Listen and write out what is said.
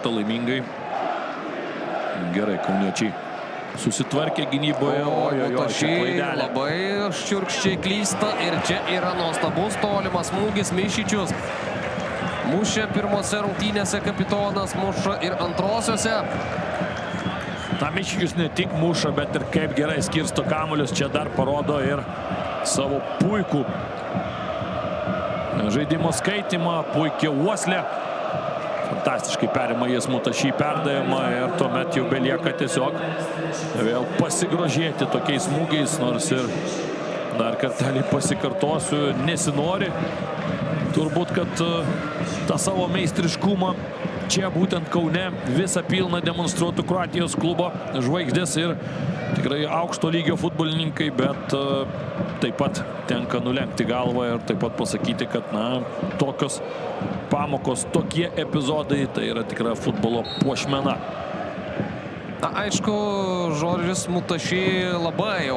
kartą laimingai. Gerai, kauniečiai susitvarkė gynyboje. Mutašiai labai šiurkščiai klysta ir čia yra nuostabus tolimas smūgis. Mišičius mušė pirmose rungtynėse, kapitonas muša ir antrosiose. Mišičius ne tik muša, bet ir kaip gerai skirsto kamuolius. Čia dar parodo ir savo puikų žaidimo skaitimą, puikia uoslė. Fantastiškai perima jis Mutašiai perdavimą ir tuomet jau belieka tiesiog vėl pasigrožėti tokiais smūgiais, nors ir dar kartelį pasikartosiu, nesinori. Turbūt, kad tą savo meistriškumą čia būtent Kaune visą pilną demonstruotų Kroatijos klubo žvaigždės ir tikrai aukšto lygio futbolininkai, bet taip pat tenka nulenkti galvą ir taip pat pasakyti, kad tokios pamokos, tokie epizodai, tai yra tikra futbolo puošmena. Aišku, Žoržis Mutašiai labai